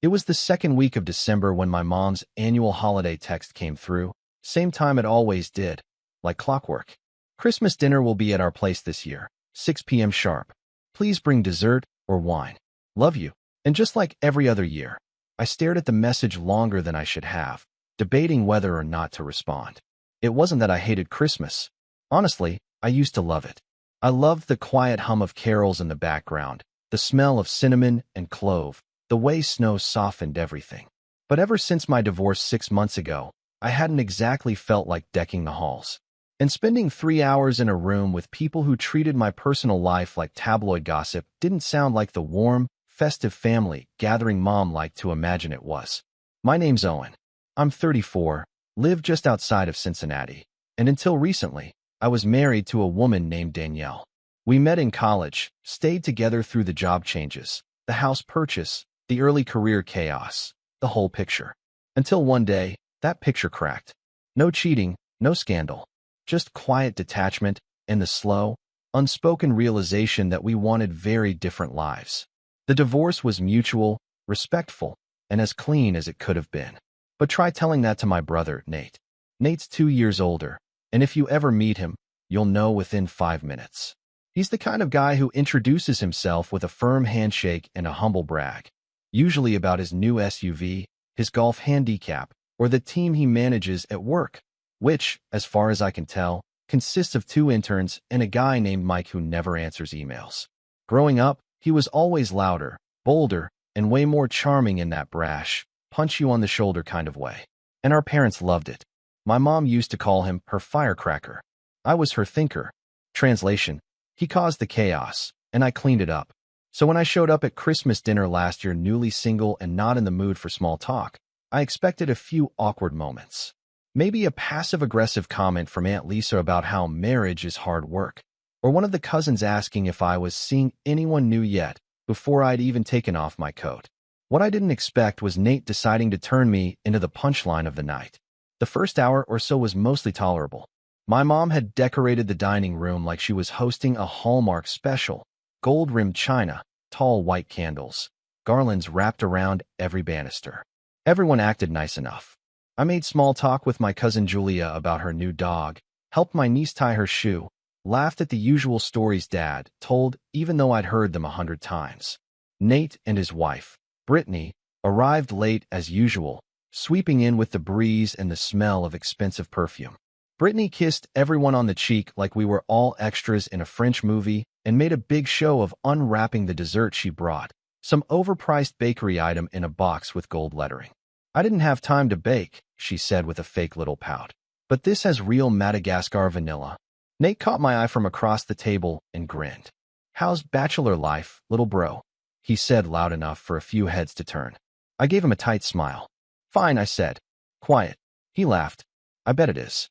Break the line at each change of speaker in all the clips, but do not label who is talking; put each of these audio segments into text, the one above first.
It was the second week of December when my mom's annual holiday text came through, same time it always did, like clockwork. Christmas dinner will be at our place this year, 6 p.m. sharp. Please bring dessert or wine. Love you. And just like every other year, I stared at the message longer than I should have, debating whether or not to respond. It wasn't that I hated Christmas. Honestly, I used to love it. I loved the quiet hum of carols in the background, the smell of cinnamon and clove, the way snow softened everything. But ever since my divorce 6 months ago, I hadn't exactly felt like decking the halls. And spending 3 hours in a room with people who treated my personal life like tabloid gossip didn't sound like the warm, festive family gathering Mom liked to imagine it was. My name's Owen. I'm 34, live just outside of Cincinnati, and until recently, I was married to a woman named Danielle. We met in college, stayed together through the job changes, the house purchase, the early career chaos, the whole picture. Until one day, that picture cracked. No cheating, no scandal. Just quiet detachment and the slow, unspoken realization that we wanted very different lives. The divorce was mutual, respectful, and as clean as it could have been. But try telling that to my brother, Nate. Nate's 2 years older, and if you ever meet him, you'll know within 5 minutes. He's the kind of guy who introduces himself with a firm handshake and a humble brag, usually about his new SUV, his golf handicap, or the team he manages at work, which, as far as I can tell, consists of 2 interns and a guy named Mike who never answers emails. Growing up, he was always louder, bolder, and way more charming in that brash, punch-you-on-the-shoulder kind of way. And our parents loved it. My mom used to call him her firecracker. I was her thinker. Translation: he caused the chaos, and I cleaned it up. So when I showed up at Christmas dinner last year newly single and not in the mood for small talk, I expected a few awkward moments. Maybe a passive-aggressive comment from Aunt Lisa about how marriage is hard work, or one of the cousins asking if I was seeing anyone new yet before I'd even taken off my coat. What I didn't expect was Nate deciding to turn me into the punchline of the night. The first hour or so was mostly tolerable. My mom had decorated the dining room like she was hosting a Hallmark special. Gold-rimmed china, tall white candles, garlands wrapped around every banister. Everyone acted nice enough. I made small talk with my cousin Julia about her new dog, helped my niece tie her shoe, laughed at the usual stories Dad told even though I'd heard them 100 times. Nate and his wife, Brittany, arrived late as usual, sweeping in with the breeze and the smell of expensive perfume. Brittany kissed everyone on the cheek like we were all extras in a French movie and made a big show of unwrapping the dessert she brought, some overpriced bakery item in a box with gold lettering. I didn't have time to bake, she said with a fake little pout. But this has real Madagascar vanilla. Nate caught my eye from across the table and grinned. How's bachelor life, little bro? He said loud enough for a few heads to turn. I gave him a tight smile. Fine, I said. Quiet. He laughed. I bet it is.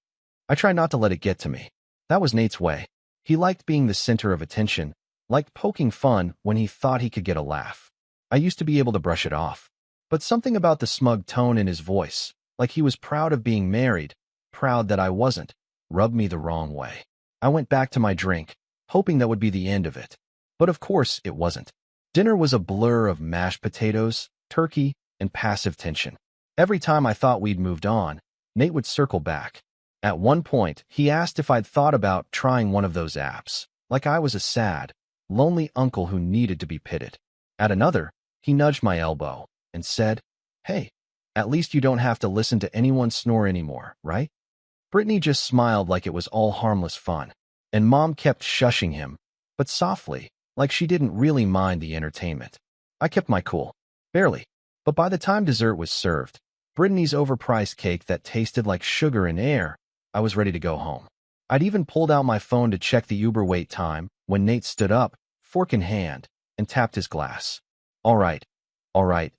I tried not to let it get to me. That was Nate's way. He liked being the center of attention, liked poking fun when he thought he could get a laugh. I used to be able to brush it off. But something about the smug tone in his voice, like he was proud of being married, proud that I wasn't, rubbed me the wrong way. I went back to my drink, hoping that would be the end of it. But of course it wasn't. Dinner was a blur of mashed potatoes, turkey, and passive tension. Every time I thought we'd moved on, Nate would circle back. At one point, he asked if I'd thought about trying one of those apps, like I was a sad, lonely uncle who needed to be pitted. At another, he nudged my elbow and said, Hey, at least you don't have to listen to anyone snore anymore, right? Brittany just smiled like it was all harmless fun, and Mom kept shushing him, but softly, like she didn't really mind the entertainment. I kept my cool. Barely. But by the time dessert was served, Brittany's overpriced cake that tasted like sugar and air, I was ready to go home. I'd even pulled out my phone to check the Uber wait time when Nate stood up, fork in hand, and tapped his glass. All right,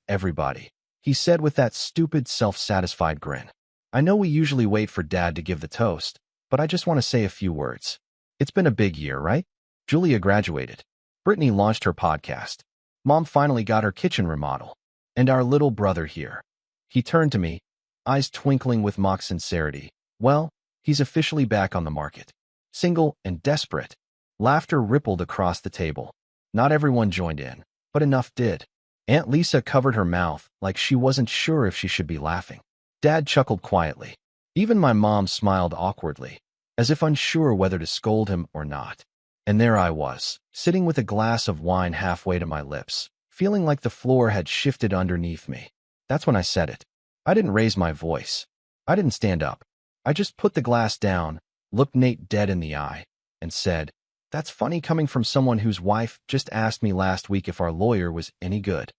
everybody, he said with that stupid, self-satisfied grin. I know we usually wait for Dad to give the toast, but I just want to say a few words. It's been a big year, right? Julia graduated. Brittany launched her podcast. Mom finally got her kitchen remodel. And our little brother here. He turned to me, eyes twinkling with mock sincerity. Well, he's officially back on the market. Single and desperate. Laughter rippled across the table. Not everyone joined in, but enough did. Aunt Lisa covered her mouth like she wasn't sure if she should be laughing. Dad chuckled quietly. Even my mom smiled awkwardly, as if unsure whether to scold him or not. And there I was, sitting with a glass of wine halfway to my lips, feeling like the floor had shifted underneath me. That's when I said it. I didn't raise my voice. I didn't stand up. I just put the glass down, looked Nate dead in the eye, and said, "That's funny coming from someone whose wife just asked me last week if our lawyer was any good."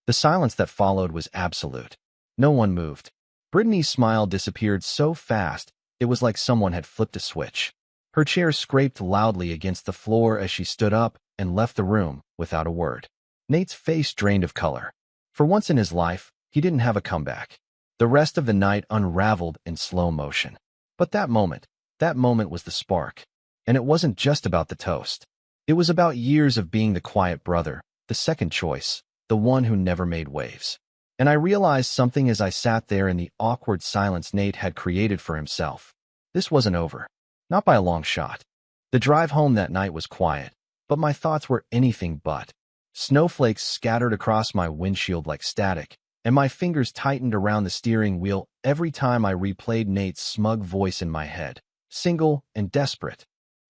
The silence that followed was absolute. No one moved. Brittany's smile disappeared so fast, it was like someone had flipped a switch. Her chair scraped loudly against the floor as she stood up and left the room without a word. Nate's face drained of color. For once in his life, he didn't have a comeback. The rest of the night unraveled in slow motion. But that moment was the spark. And it wasn't just about the toast. It was about years of being the quiet brother, the second choice, the one who never made waves. And I realized something as I sat there in the awkward silence Nate had created for himself. This wasn't over. Not by a long shot. The drive home that night was quiet, but my thoughts were anything but. Snowflakes scattered across my windshield like static, and my fingers tightened around the steering wheel every time I replayed Nate's smug voice in my head, single and desperate.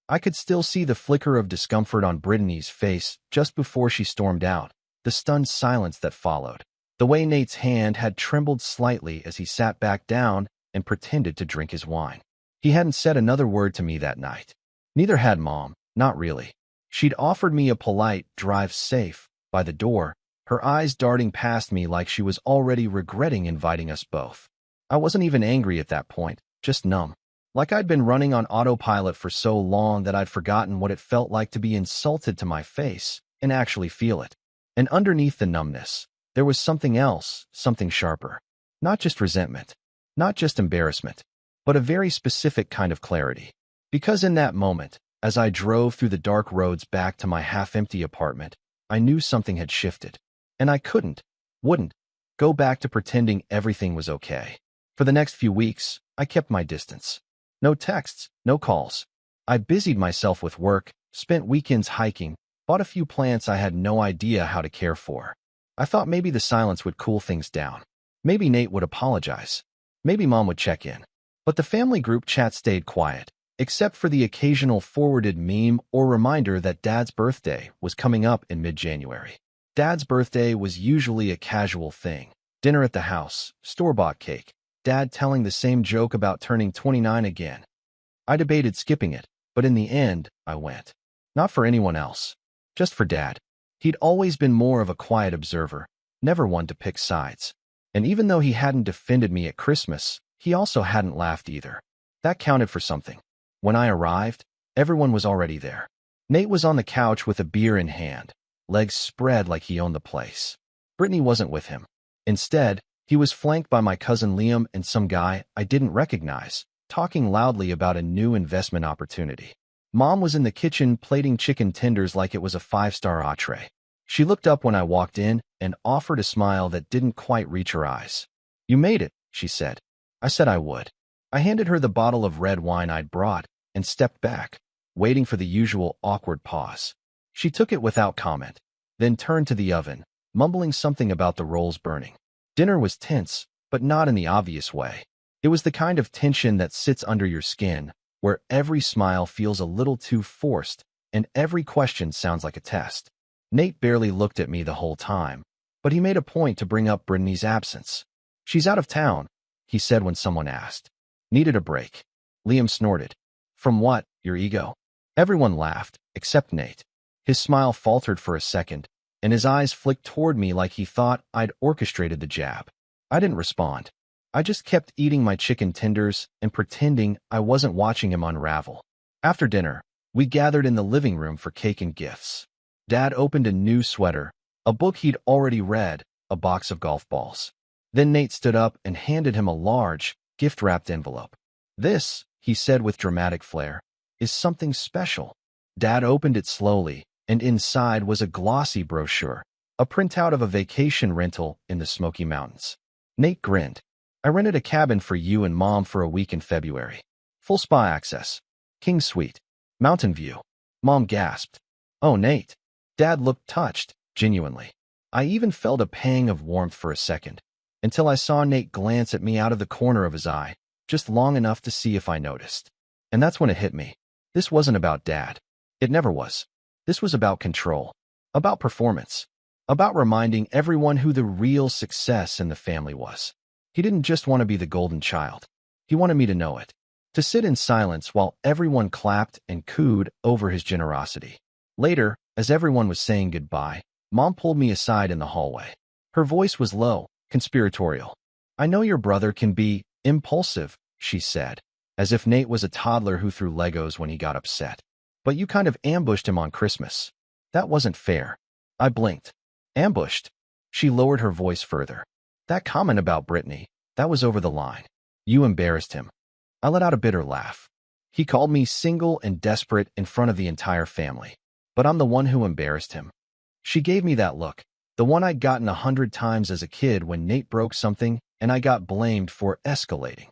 I could still see the flicker of discomfort on Brittany's face just before she stormed out, the stunned silence that followed. The way Nate's hand had trembled slightly as he sat back down and pretended to drink his wine. He hadn't said another word to me that night. Neither had Mom, not really. She'd offered me a polite drive safe by the door, her eyes darting past me like she was already regretting inviting us both. I wasn't even angry at that point, just numb. Like I'd been running on autopilot for so long that I'd forgotten what it felt like to be insulted to my face and actually feel it. And underneath the numbness, there was something else, something sharper. Not just resentment, not just embarrassment, but a very specific kind of clarity. Because in that moment, as I drove through the dark roads back to my half-empty apartment, I knew something had shifted. And I wouldn't, go back to pretending everything was okay. For the next few weeks, I kept my distance. No texts, no calls. I busied myself with work, spent weekends hiking, bought a few plants I had no idea how to care for. I thought maybe the silence would cool things down. Maybe Nate would apologize. Maybe Mom would check in. But the family group chat stayed quiet, except for the occasional forwarded meme or reminder that Dad's birthday was coming up in mid-January. Dad's birthday was usually a casual thing. Dinner at the house, store-bought cake, Dad telling the same joke about turning 29 again. I debated skipping it, but in the end, I went. Not for anyone else. Just for Dad. He'd always been more of a quiet observer, never one to pick sides. And even though he hadn't defended me at Christmas, he also hadn't laughed either. That counted for something. When I arrived, everyone was already there. Nate was on the couch with a beer in hand, legs spread like he owned the place. Brittany wasn't with him. Instead, he was flanked by my cousin Liam and some guy I didn't recognize, talking loudly about a new investment opportunity. Mom was in the kitchen plating chicken tenders like it was a five-star entree. She looked up when I walked in and offered a smile that didn't quite reach her eyes. "You made it," she said. I said I would. I handed her the bottle of red wine I'd brought and stepped back, waiting for the usual awkward pause. She took it without comment, then turned to the oven, mumbling something about the rolls burning. Dinner was tense, but not in the obvious way. It was the kind of tension that sits under your skin, where every smile feels a little too forced and every question sounds like a test. Nate barely looked at me the whole time, but he made a point to bring up Brittany's absence. "She's out of town," he said when someone asked. "Needed a break." Liam snorted. "From what, your ego?" Everyone laughed, except Nate. His smile faltered for a second, and his eyes flicked toward me like he thought I'd orchestrated the jab. I didn't respond. I just kept eating my chicken tenders and pretending I wasn't watching him unravel. After dinner, we gathered in the living room for cake and gifts. Dad opened a new sweater, a book he'd already read, a box of golf balls. Then Nate stood up and handed him a large, gift-wrapped envelope. "This," he said with dramatic flair, "is something special." Dad opened it slowly, and inside was a glossy brochure, a printout of a vacation rental in the Smoky Mountains. Nate grinned. "I rented a cabin for you and Mom for a week in February. Full spa access. King suite. Mountain view." Mom gasped. "Oh, Nate." Dad looked touched, genuinely. I even felt a pang of warmth for a second, until I saw Nate glance at me out of the corner of his eye, just long enough to see if I noticed. And that's when it hit me. This wasn't about Dad. It never was. This was about control, about performance, about reminding everyone who the real success in the family was. He didn't just want to be the golden child. He wanted me to know it, to sit in silence while everyone clapped and cooed over his generosity. Later, as everyone was saying goodbye, Mom pulled me aside in the hallway. Her voice was low, conspiratorial. "I know your brother can be impulsive," she said, as if Nate was a toddler who threw Legos when he got upset. "But you kind of ambushed him on Christmas. That wasn't fair." I blinked. Ambushed? She lowered her voice further. "That comment about Brittany, that was over the line. You embarrassed him." I let out a bitter laugh. "He called me single and desperate in front of the entire family. But I'm the one who embarrassed him." She gave me that look, the one I'd gotten 100 times as a kid when Nate broke something and I got blamed for escalating.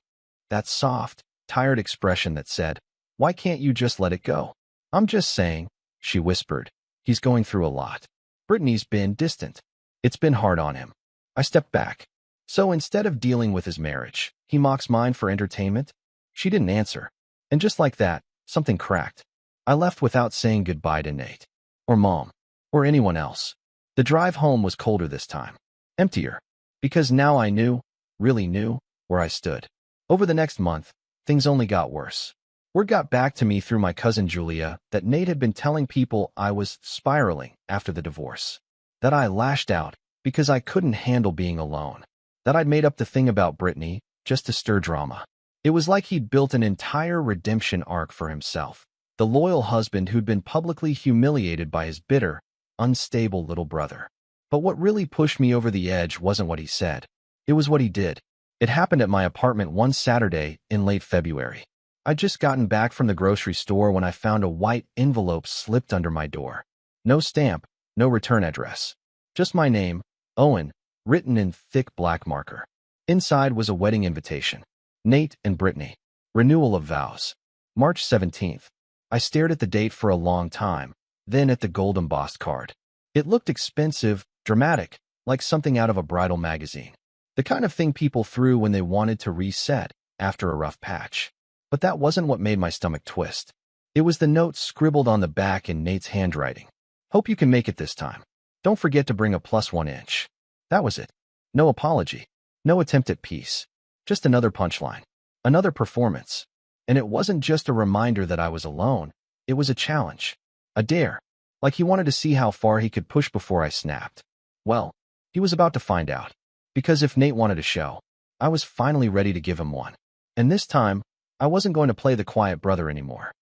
That soft, tired expression that said, "Why can't you just let it go?" "I'm just saying," she whispered. "He's going through a lot. Brittany's been distant. It's been hard on him." I stepped back. "So instead of dealing with his marriage, he mocks mine for entertainment?" She didn't answer. And just like that, something cracked. I left without saying goodbye to Nate, or Mom, or anyone else. The drive home was colder this time. Emptier. Because now I knew, really knew, where I stood. Over the next month, things only got worse. Word got back to me through my cousin Julia that Nate had been telling people I was spiraling after the divorce. That I lashed out because I couldn't handle being alone. That I'd made up the thing about Brittany just to stir drama. It was like he'd built an entire redemption arc for himself. The loyal husband who'd been publicly humiliated by his bitter, unstable little brother. But what really pushed me over the edge wasn't what he said. It was what he did. It happened at my apartment one Saturday in late February. I'd just gotten back from the grocery store when I found a white envelope slipped under my door. No stamp, no return address. Just my name, Owen, written in thick black marker. Inside was a wedding invitation. Nate and Brittany. Renewal of vows. March 17th. I stared at the date for a long time, then at the gold embossed card. It looked expensive, dramatic, like something out of a bridal magazine. The kind of thing people threw when they wanted to reset after a rough patch. But that wasn't what made my stomach twist. It was the note scribbled on the back in Nate's handwriting. "Hope you can make it this time. Don't forget to bring a +1 inch." That was it. No apology. No attempt at peace. Just another punchline. Another performance. And it wasn't just a reminder that I was alone. It was a challenge. A dare. Like he wanted to see how far he could push before I snapped. Well, he was about to find out. Because if Nate wanted a show, I was finally ready to give him one. And this time, I wasn't going to play the quiet brother anymore.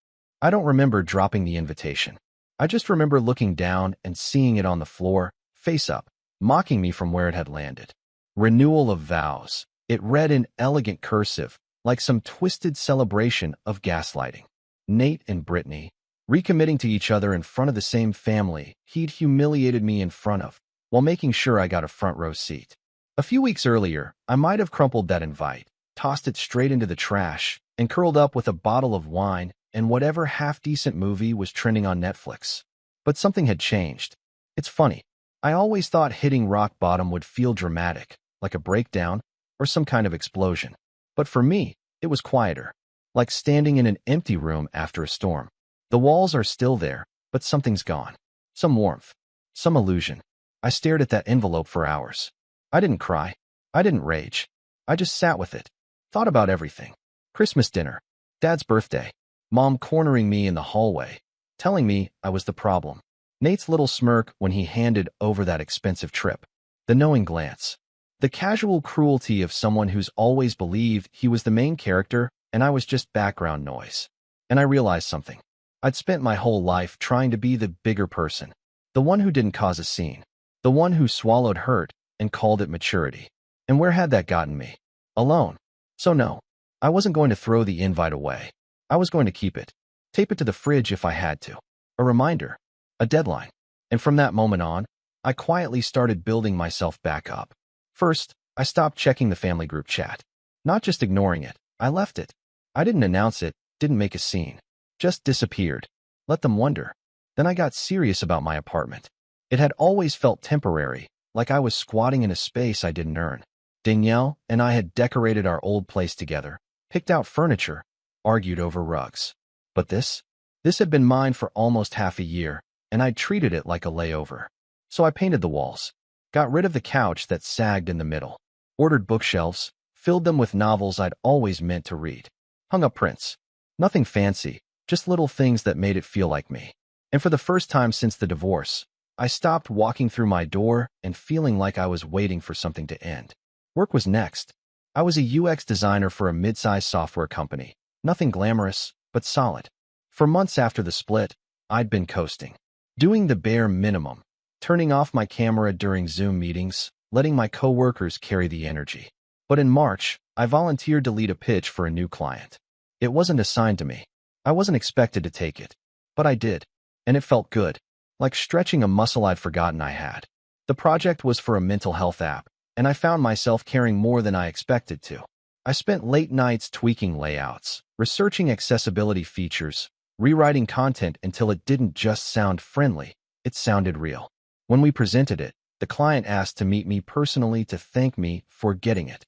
I don't remember dropping the invitation. I just remember looking down and seeing it on the floor, face up, mocking me from where it had landed. Renewal of vows. It read in elegant cursive, like some twisted celebration of gaslighting. Nate and Brittany, recommitting to each other in front of the same family he'd humiliated me in front of, while making sure I got a front row seat. A few weeks earlier, I might have crumpled that invite, tossed it straight into the trash, and curled up with a bottle of wine and whatever half-decent movie was trending on Netflix. But something had changed. It's funny. I always thought hitting rock bottom would feel dramatic, like a breakdown or some kind of explosion. But for me, it was quieter, like standing in an empty room after a storm. The walls are still there, but something's gone. Some warmth, some illusion. I stared at that envelope for hours. I didn't cry. I didn't rage. I just sat with it, thought about everything. Christmas dinner, Dad's birthday, Mom cornering me in the hallway, telling me I was the problem. Nate's little smirk when he handed over that expensive trip. The knowing glance. The casual cruelty of someone who's always believed he was the main character and I was just background noise. And I realized something. I'd spent my whole life trying to be the bigger person, the one who didn't cause a scene, the one who swallowed hurt and called it maturity. And where had that gotten me? Alone. So no, I wasn't going to throw the invite away. I was going to keep it, tape it to the fridge if I had to. A reminder, a deadline. And from that moment on, I quietly started building myself back up. First, I stopped checking the family group chat. Not just ignoring it, I left it. I didn't announce it, didn't make a scene. Just disappeared. Let them wonder. Then I got serious about my apartment. It had always felt temporary, like I was squatting in a space I didn't earn. Danielle and I had decorated our old place together, picked out furniture, argued over rugs. But this had been mine for almost half a year, and I'd treated it like a layover. So I painted the walls, got rid of the couch that sagged in the middle, ordered bookshelves, filled them with novels I'd always meant to read, hung up prints. Nothing fancy, just little things that made it feel like me. And for the first time since the divorce, I stopped walking through my door and feeling like I was waiting for something to end. Work was next. I was a UX designer for a mid-sized software company. Nothing glamorous, but solid. For months after the split, I'd been coasting, doing the bare minimum, turning off my camera during Zoom meetings, letting my coworkers carry the energy. But in March, I volunteered to lead a pitch for a new client. It wasn't assigned to me. I wasn't expected to take it, but I did, and it felt good, like stretching a muscle I'd forgotten I had. The project was for a mental health app, and I found myself caring more than I expected to. I spent late nights tweaking layouts, researching accessibility features, rewriting content until it didn't just sound friendly, it sounded real. When we presented it, the client asked to meet me personally to thank me for getting it.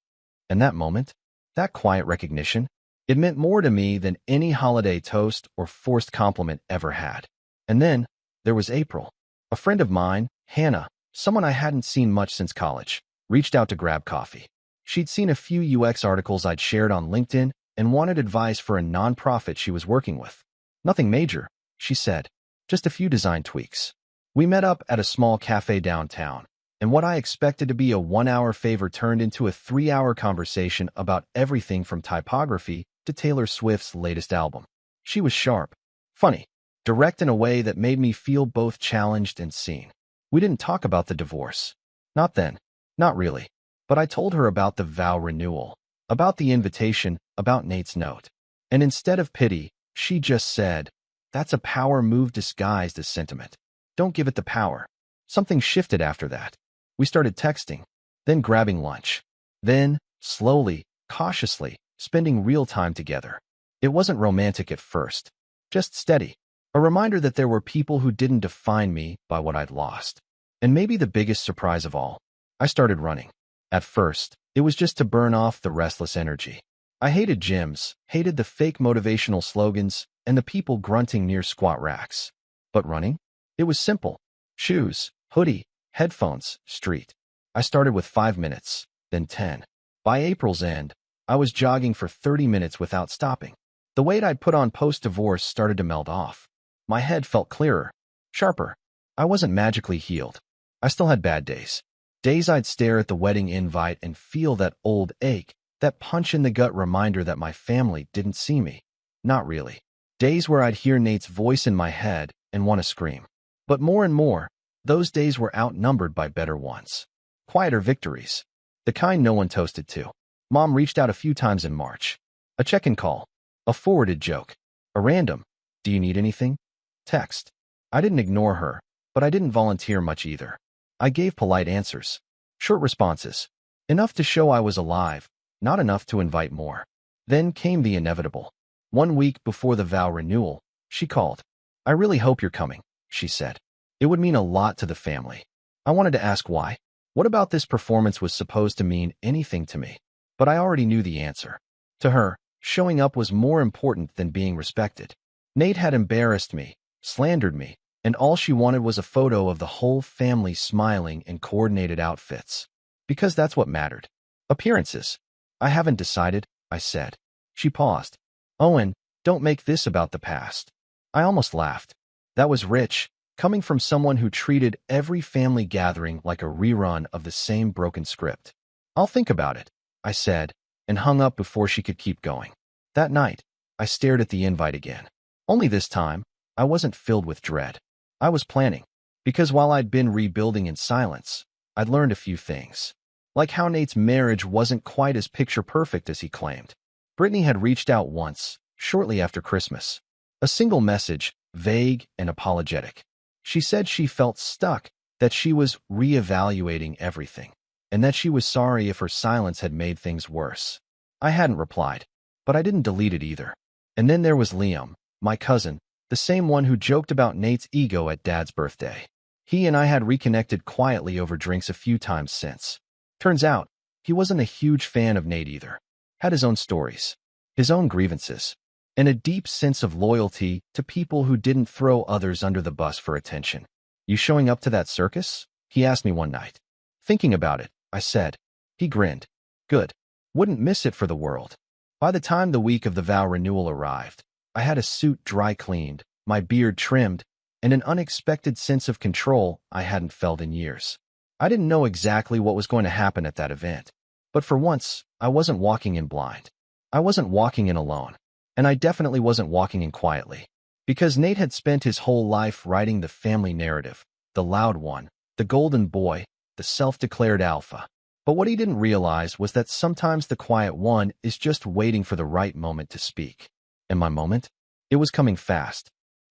And that moment, that quiet recognition, it meant more to me than any holiday toast or forced compliment ever had. And then, there was April. A friend of mine, Hannah, someone I hadn't seen much since college, reached out to grab coffee. She'd seen a few UX articles I'd shared on LinkedIn and wanted advice for a nonprofit she was working with. Nothing major, she said, just a few design tweaks. We met up at a small cafe downtown, and what I expected to be a 1-hour favor turned into a 3-hour conversation about everything from typography to Taylor Swift's latest album. She was sharp, funny, direct in a way that made me feel both challenged and seen. We didn't talk about the divorce. Not then. Not really. But I told her about the vow renewal, about the invitation, about Nate's note. And instead of pity, she just said, "That's a power move disguised as sentiment. Don't give it the power." Something shifted after that. We started texting, then grabbing lunch, then, slowly, cautiously, spending real time together. It wasn't romantic at first, just steady. A reminder that there were people who didn't define me by what I'd lost. And maybe the biggest surprise of all, I started running. At first, it was just to burn off the restless energy. I hated gyms, hated the fake motivational slogans, and the people grunting near squat racks. But running? It was simple. Shoes, hoodie, headphones, street. I started with 5 minutes, then 10. By April's end, I was jogging for 30 minutes without stopping. The weight I'd put on post-divorce started to melt off. My head felt clearer, sharper. I wasn't magically healed. I still had bad days. Days I'd stare at the wedding invite and feel that old ache, that punch-in-the-gut reminder that my family didn't see me. Not really. Days where I'd hear Nate's voice in my head and want to scream. But more and more, those days were outnumbered by better ones. Quieter victories. The kind no one toasted to. Mom reached out a few times in March. A check-in call. A forwarded joke. A random, "Do you need anything?" text. I didn't ignore her, but I didn't volunteer much either. I gave polite answers. Short responses. Enough to show I was alive, not enough to invite more. Then came the inevitable. 1 week before the vow renewal, she called. "I really hope you're coming," she said. It would mean a lot to the family. I wanted to ask why. What about this performance was supposed to mean anything to me? But I already knew the answer. To her, showing up was more important than being respected. Nate had embarrassed me, slandered me, and all she wanted was a photo of the whole family smiling in coordinated outfits. Because that's what mattered. Appearances. "I haven't decided," I said. She paused. "Owen, don't make this about the past." I almost laughed. That was rich, coming from someone who treated every family gathering like a rerun of the same broken script. "I'll think about it," I said, and hung up before she could keep going. That night, I stared at the invite again. Only this time, I wasn't filled with dread. I was planning, because while I'd been rebuilding in silence, I'd learned a few things. Like how Nate's marriage wasn't quite as picture-perfect as he claimed. Brittany had reached out once, shortly after Christmas. A single message, vague and apologetic. She said she felt stuck, that she was reevaluating everything, and that she was sorry if her silence had made things worse. I hadn't replied, but I didn't delete it either. And then there was Liam, my cousin, the same one who joked about Nate's ego at Dad's birthday. He and I had reconnected quietly over drinks a few times since. Turns out, he wasn't a huge fan of Nate either. Had his own stories, his own grievances, and a deep sense of loyalty to people who didn't throw others under the bus for attention. "You showing up to that circus?" he asked me one night. "Thinking about it," I said. He grinned. "Good. Wouldn't miss it for the world." By the time the week of the vow renewal arrived, I had a suit dry cleaned, my beard trimmed, and an unexpected sense of control I hadn't felt in years. I didn't know exactly what was going to happen at that event, but for once, I wasn't walking in blind. I wasn't walking in alone, and I definitely wasn't walking in quietly. Because Nate had spent his whole life writing the family narrative, the loud one, the golden boy, the self-declared alpha. But what he didn't realize was that sometimes the quiet one is just waiting for the right moment to speak. And my moment? It was coming fast.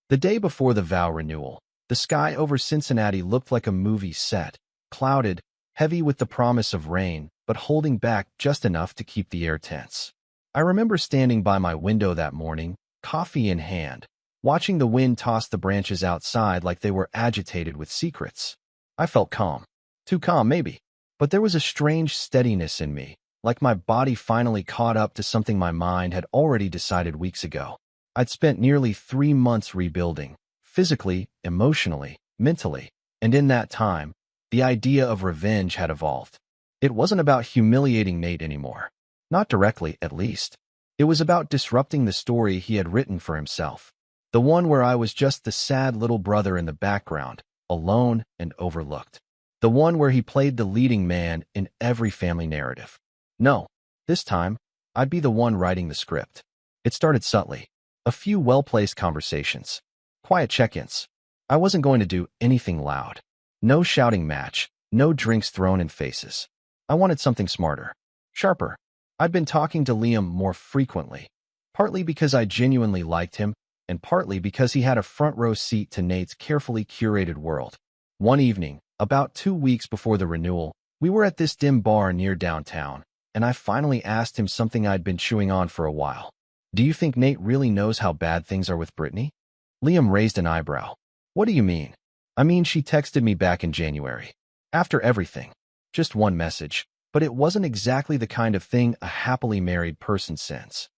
The day before the vow renewal, the sky over Cincinnati looked like a movie set, clouded, heavy with the promise of rain, but holding back just enough to keep the air tense. I remember standing by my window that morning, coffee in hand, watching the wind toss the branches outside like they were agitated with secrets. I felt calm. Too calm, maybe. But there was a strange steadiness in me, like my body finally caught up to something my mind had already decided weeks ago. I'd spent nearly 3 months rebuilding, physically, emotionally, mentally, and in that time, the idea of revenge had evolved. It wasn't about humiliating Nate anymore. Not directly, at least. It was about disrupting the story he had written for himself. The one where I was just the sad little brother in the background, alone and overlooked. The one where he played the leading man in every family narrative. No, this time, I'd be the one writing the script. It started subtly. A few well-placed conversations. Quiet check-ins. I wasn't going to do anything loud. No shouting match. No drinks thrown in faces. I wanted something smarter. Sharper. I'd been talking to Liam more frequently. Partly because I genuinely liked him, and partly because he had a front-row seat to Nate's carefully curated world. One evening, about 2 weeks before the renewal, we were at this dim bar near downtown, and I finally asked him something I'd been chewing on for a while. "Do you think Nate really knows how bad things are with Brittany?" Liam raised an eyebrow. "What do you mean?" "I mean, she texted me back in January. After everything. Just one message, but it wasn't exactly the kind of thing a happily married person sends."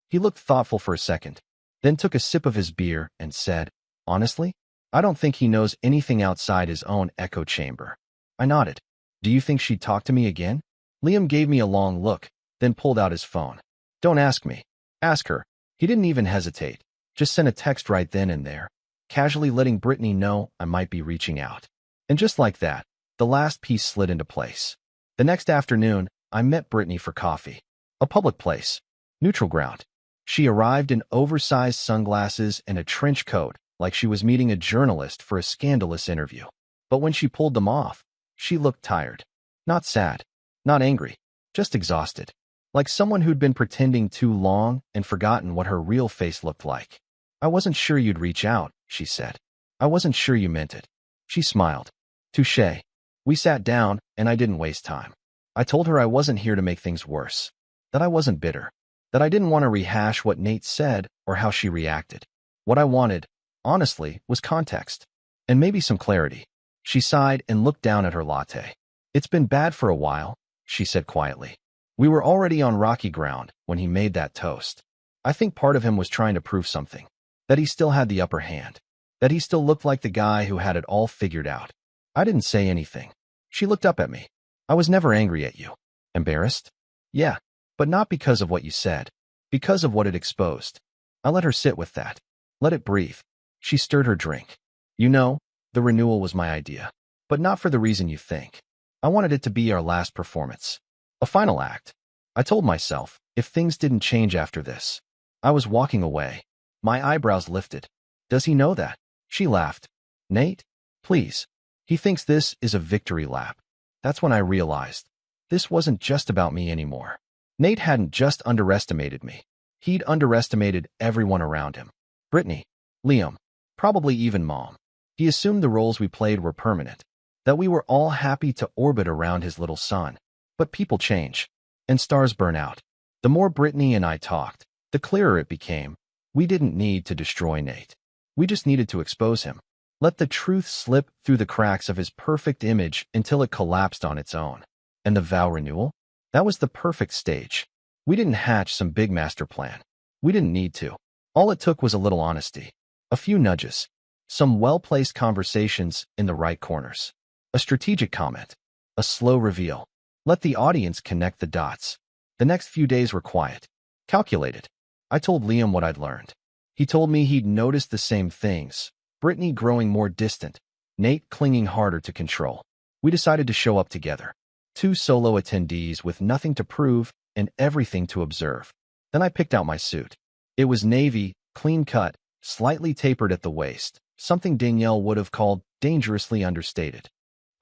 He looked thoughtful for a second, then took a sip of his beer and said, "Honestly, I don't think he knows anything outside his own echo chamber." I nodded. "Do you think she'd talk to me again?" Liam gave me a long look, then pulled out his phone. "Don't ask me. Ask her." He didn't even hesitate. Just sent a text right then and there, casually letting Brittany know I might be reaching out. And just like that, the last piece slid into place. The next afternoon, I met Brittany for coffee. A public place. Neutral ground. She arrived in oversized sunglasses and a trench coat, like she was meeting a journalist for a scandalous interview. But when she pulled them off, she looked tired. Not sad. Not angry. Just exhausted. Like someone who'd been pretending too long and forgotten what her real face looked like. "I wasn't sure you'd reach out," she said. "I wasn't sure you meant it." She smiled. "Touché." We sat down, and I didn't waste time. I told her I wasn't here to make things worse. That I wasn't bitter. That I didn't want to rehash what Nate said or how she reacted. What I wanted, honestly, was context. And maybe some clarity. She sighed and looked down at her latte. "It's been bad for a while," she said quietly. We were already on rocky ground when he made that toast. I think part of him was trying to prove something. That he still had the upper hand. That he still looked like the guy who had it all figured out. I didn't say anything. She looked up at me. "I was never angry at you." "Embarrassed?" "Yeah, but not because of what you said. Because of what it exposed." I let her sit with that. Let it breathe. She stirred her drink. "You know, the renewal was my idea. But not for the reason you think. I wanted it to be our last performance. A final act. I told myself, if things didn't change after this, I was walking away." My eyebrows lifted. "Does he know that?" She laughed. "Nate? Please. He thinks this is a victory lap." That's when I realized. This wasn't just about me anymore. Nate hadn't just underestimated me. He'd underestimated everyone around him. Brittany, Liam, probably even Mom. He assumed the roles we played were permanent. That we were all happy to orbit around his little son. But people change. And stars burn out. The more Brittany and I talked, the clearer it became. We didn't need to destroy Nate. We just needed to expose him. Let the truth slip through the cracks of his perfect image until it collapsed on its own. And the vow renewal? That was the perfect stage. We didn't hatch some big master plan. We didn't need to. All it took was a little honesty. A few nudges. Some well-placed conversations in the right corners. A strategic comment. A slow reveal. Let the audience connect the dots. The next few days were quiet. Calculated. I told Liam what I'd learned. He told me he'd noticed the same things. Brittany growing more distant. Nate clinging harder to control. We decided to show up together. Two solo attendees with nothing to prove and everything to observe. Then I picked out my suit. It was navy, clean-cut, slightly tapered at the waist, something Danielle would have called dangerously understated.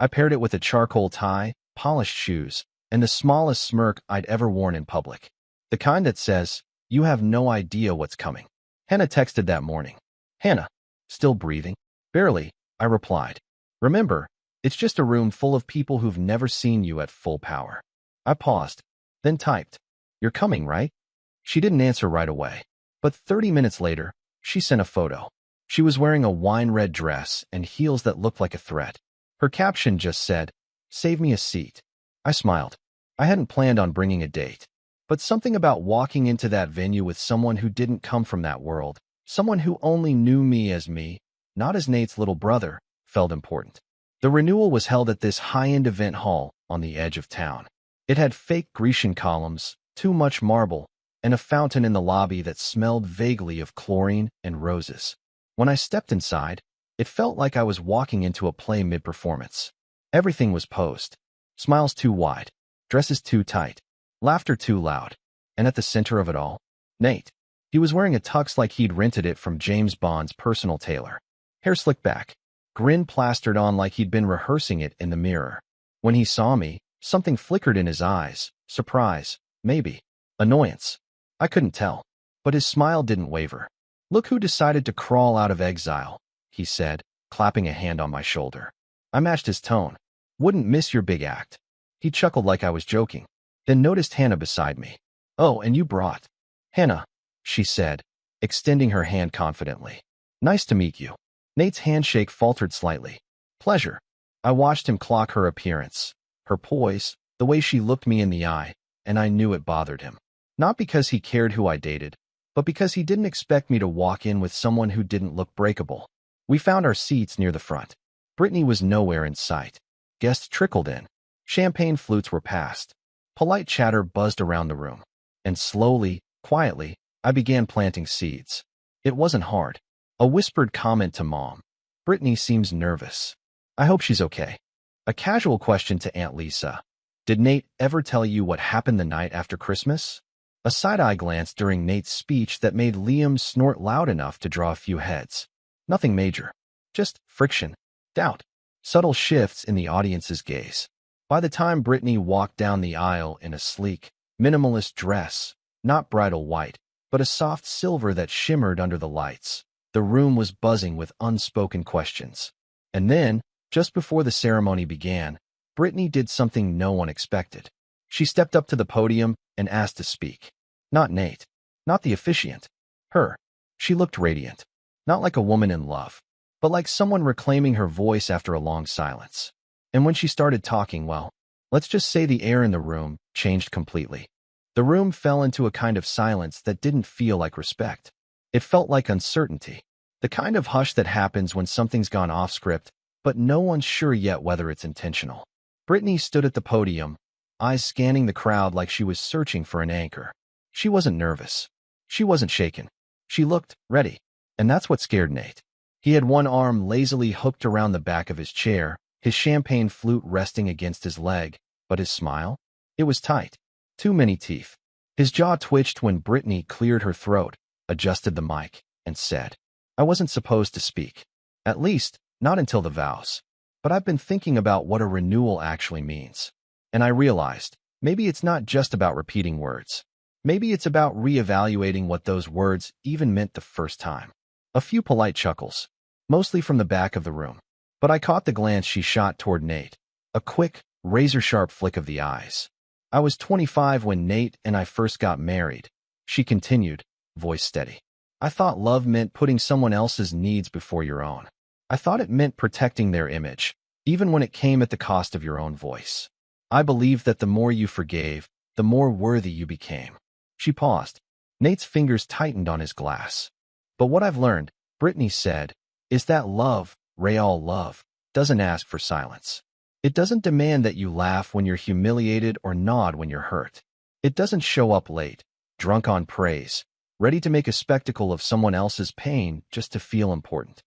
I paired it with a charcoal tie, polished shoes, and the smallest smirk I'd ever worn in public. The kind that says, "You have no idea what's coming." Hannah texted that morning. "Hannah, still breathing?" "Barely," I replied. "Remember, it's just a room full of people who've never seen you at full power." I paused, then typed, "You're coming, right?" She didn't answer right away. But 30 minutes later, she sent a photo. She was wearing a wine-red dress and heels that looked like a threat. Her caption just said, "Save me a seat." I smiled. I hadn't planned on bringing a date. But something about walking into that venue with someone who didn't come from that world, someone who only knew me, not as Nate's little brother, felt important. The renewal was held at this high-end event hall on the edge of town. It had fake Grecian columns, too much marble, and a fountain in the lobby that smelled vaguely of chlorine and roses. When I stepped inside, it felt like I was walking into a play mid-performance. Everything was posed. Smiles too wide, dresses too tight, laughter too loud. And at the center of it all, Nate. He was wearing a tux like he'd rented it from James Bond's personal tailor. Hair slicked back, grin plastered on like he'd been rehearsing it in the mirror. When he saw me, something flickered in his eyes. Surprise, maybe. Annoyance. I couldn't tell. But his smile didn't waver. "Look who decided to crawl out of exile," he said, clapping a hand on my shoulder. I matched his tone. "Wouldn't miss your big act." He chuckled like I was joking, then noticed Hannah beside me. "Oh, and you brought." "Hannah," she said, extending her hand confidently. "Nice to meet you." Nate's handshake faltered slightly. "Pleasure." I watched him clock her appearance, her poise, the way she looked me in the eye, and I knew it bothered him. Not because he cared who I dated, but because he didn't expect me to walk in with someone who didn't look breakable. We found our seats near the front. Brittany was nowhere in sight. Guests trickled in. Champagne flutes were passed. Polite chatter buzzed around the room. And slowly, quietly, I began planting seeds. It wasn't hard. A whispered comment to Mom. "Brittany seems nervous. I hope she's okay." A casual question to Aunt Lisa. "Did Nate ever tell you what happened the night after Christmas?" A side-eye glance during Nate's speech that made Liam snort loud enough to draw a few heads. Nothing major. Just friction, doubt, subtle shifts in the audience's gaze. By the time Brittany walked down the aisle in a sleek, minimalist dress, not bridal white, but a soft silver that shimmered under the lights, the room was buzzing with unspoken questions. And then, just before the ceremony began, Brittany did something no one expected. She stepped up to the podium and asked to speak. Not Nate. Not the officiant. Her. She looked radiant. Not like a woman in love, but like someone reclaiming her voice after a long silence. And when she started talking, well, let's just say the air in the room changed completely. The room fell into a kind of silence that didn't feel like respect. It felt like uncertainty. The kind of hush that happens when something's gone off script, but no one's sure yet whether it's intentional. Brittany stood at the podium, eyes scanning the crowd like she was searching for an anchor. She wasn't nervous. She wasn't shaken. She looked ready. And that's what scared Nate. He had one arm lazily hooked around the back of his chair, his champagne flute resting against his leg, but his smile? It was tight. Too many teeth. His jaw twitched when Brittany cleared her throat, adjusted the mic, and said, "I wasn't supposed to speak. At least, not until the vows. But I've been thinking about what a renewal actually means. And I realized, maybe it's not just about repeating words. Maybe it's about reevaluating what those words even meant the first time." A few polite chuckles, mostly from the back of the room. But I caught the glance she shot toward Nate. A quick, razor-sharp flick of the eyes. "I was 25 when Nate and I first got married," she continued, voice steady. "I thought love meant putting someone else's needs before your own. I thought it meant protecting their image, even when it came at the cost of your own voice. I believed that the more you forgave, the more worthy you became. She paused. Nate's fingers tightened on his glass. But what I've learned, Brittany said, is that love, real love, doesn't ask for silence. It doesn't demand that you laugh when you're humiliated or nod when you're hurt. It doesn't show up late, drunk on praise, ready to make a spectacle of someone else's pain just to feel important.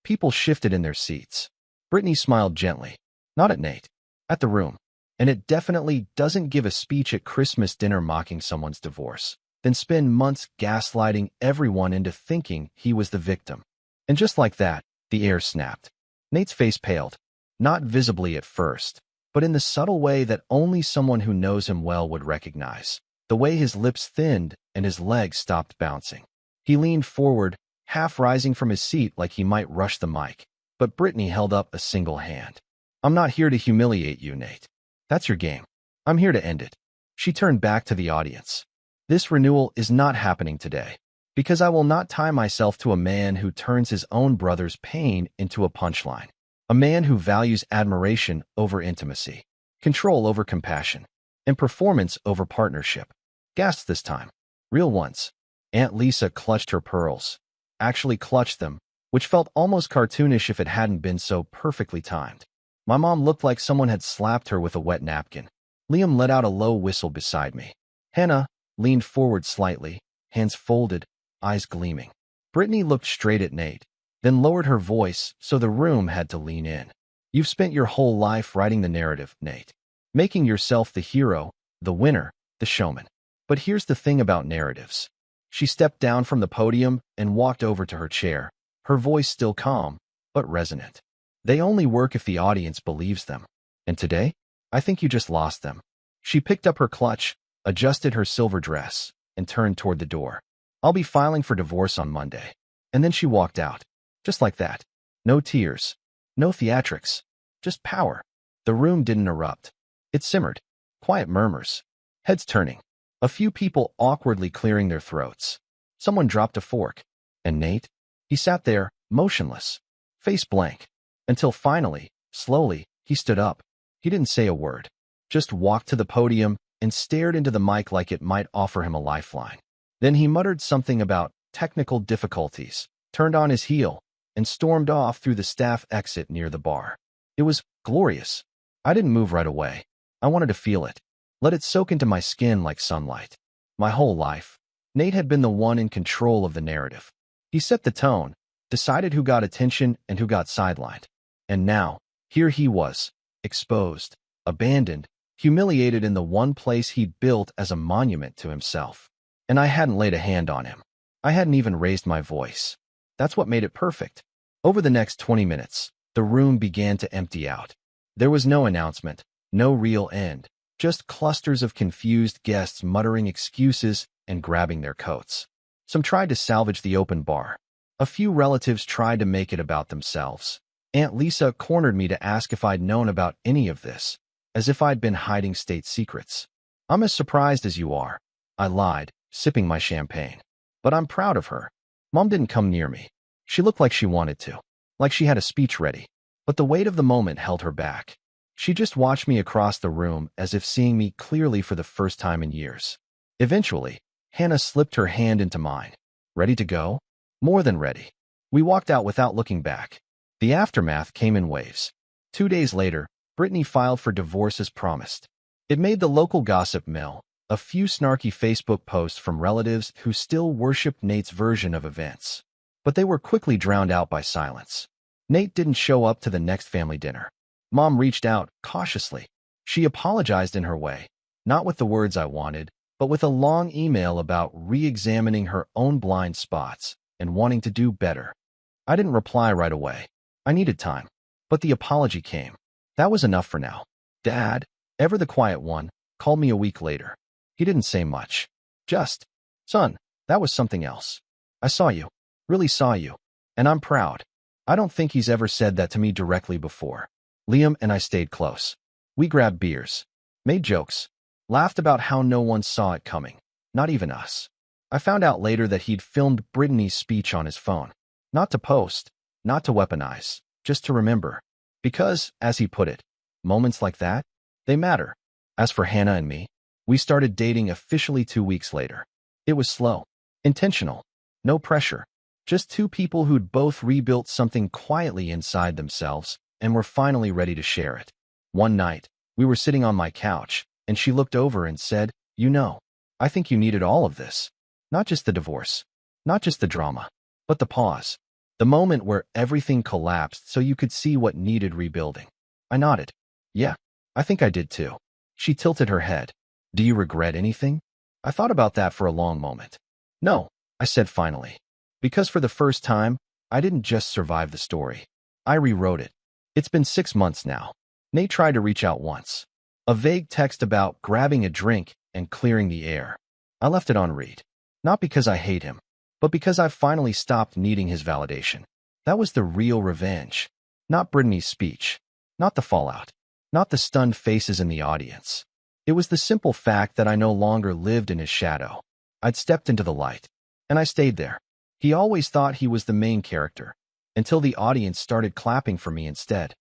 People shifted in their seats. Brittany smiled gently, not at Nate, at the room. And it definitely doesn't give a speech at Christmas dinner mocking someone's divorce, then spend months gaslighting everyone into thinking he was the victim. And just like that, the air snapped. Nate's face paled, not visibly at first, but in the subtle way that only someone who knows him well would recognize. The way his lips thinned and his legs stopped bouncing. He leaned forward, half rising from his seat like he might rush the mic, but Brittany held up a single hand. I'm not here to humiliate you, Nate. That's your game. I'm here to end it. She turned back to the audience. This renewal is not happening today, because I will not tie myself to a man who turns his own brother's pain into a punchline. A man who values admiration over intimacy, control over compassion, and performance over partnership. Gasps this time. Real ones. Aunt Lisa clutched her pearls. Actually clutched them, which felt almost cartoonish if it hadn't been so perfectly timed. My mom looked like someone had slapped her with a wet napkin. Liam let out a low whistle beside me. Hannah leaned forward slightly, hands folded, eyes gleaming. Brittany looked straight at Nate, then lowered her voice so the room had to lean in. You've spent your whole life writing the narrative, Nate. Making yourself the hero, the winner, the showman. But here's the thing about narratives. She stepped down from the podium and walked over to her chair, her voice still calm, but resonant. They only work if the audience believes them. And today, I think you just lost them. She picked up her clutch, adjusted her silver dress, and turned toward the door. I'll be filing for divorce on Monday. And then she walked out. Just like that. No tears. No theatrics. Just power. The room didn't erupt. It simmered. Quiet murmurs. Heads turning. A few people awkwardly clearing their throats. Someone dropped a fork. And Nate? He sat there, motionless. Face blank. Until finally, slowly, he stood up. He didn't say a word. Just walked to the podium and stared into the mic like it might offer him a lifeline. Then he muttered something about technical difficulties, turned on his heel, and stormed off through the staff exit near the bar. It was glorious. I didn't move right away. I wanted to feel it. Let it soak into my skin like sunlight. My whole life, Nate had been the one in control of the narrative. He set the tone, decided who got attention and who got sidelined. And now, here he was, exposed, abandoned, humiliated in the one place he'd built as a monument to himself. And I hadn't laid a hand on him. I hadn't even raised my voice. That's what made it perfect. Over the next 20 minutes, the room began to empty out. There was no announcement, no real end, just clusters of confused guests muttering excuses and grabbing their coats. Some tried to salvage the open bar. A few relatives tried to make it about themselves. Aunt Lisa cornered me to ask if I'd known about any of this, as if I'd been hiding state secrets. I'm as surprised as you are, I lied, sipping my champagne. But I'm proud of her. Mom didn't come near me. She looked like she wanted to, like she had a speech ready. But the weight of the moment held her back. She just watched me across the room as if seeing me clearly for the first time in years. Eventually, Hannah slipped her hand into mine. Ready to go? More than ready. We walked out without looking back. The aftermath came in waves. 2 days later, Brittany filed for divorce as promised. It made the local gossip mill, a few snarky Facebook posts from relatives who still worshipped Nate's version of events. But they were quickly drowned out by silence. Nate didn't show up to the next family dinner. Mom reached out, cautiously. She apologized in her way, not with the words I wanted, but with a long email about re-examining her own blind spots and wanting to do better. I didn't reply right away. I needed time. But the apology came. That was enough for now. Dad, ever the quiet one, called me a week later. He didn't say much. Just, son, that was something else. I saw you. Really saw you. And I'm proud. I don't think he's ever said that to me directly before. Liam and I stayed close. We grabbed beers, made jokes, laughed about how no one saw it coming, not even us. I found out later that he'd filmed Brittany's speech on his phone. Not to post, not to weaponize, just to remember. Because, as he put it, moments like that, they matter. As for Hannah and me, we started dating officially 2 weeks later. It was slow, intentional, no pressure. Just two people who'd both rebuilt something quietly inside themselves and were finally ready to share it. One night, we were sitting on my couch, and she looked over and said, "You know, I think you needed all of this. Not just the divorce, not just the drama, but the pause. The moment where everything collapsed so you could see what needed rebuilding." I nodded. "Yeah, I think I did too." She tilted her head. "Do you regret anything?" I thought about that for a long moment. "No," I said finally. Because for the first time, I didn't just survive the story. I rewrote it. It's been 6 months now. Nate tried to reach out once. A vague text about grabbing a drink and clearing the air. I left it on read. Not because I hate him, but because I finally stopped needing his validation. That was the real revenge. Not Brittany's speech. Not the fallout. Not the stunned faces in the audience. It was the simple fact that I no longer lived in his shadow. I'd stepped into the light, and I stayed there. He always thought he was the main character, until the audience started clapping for me instead.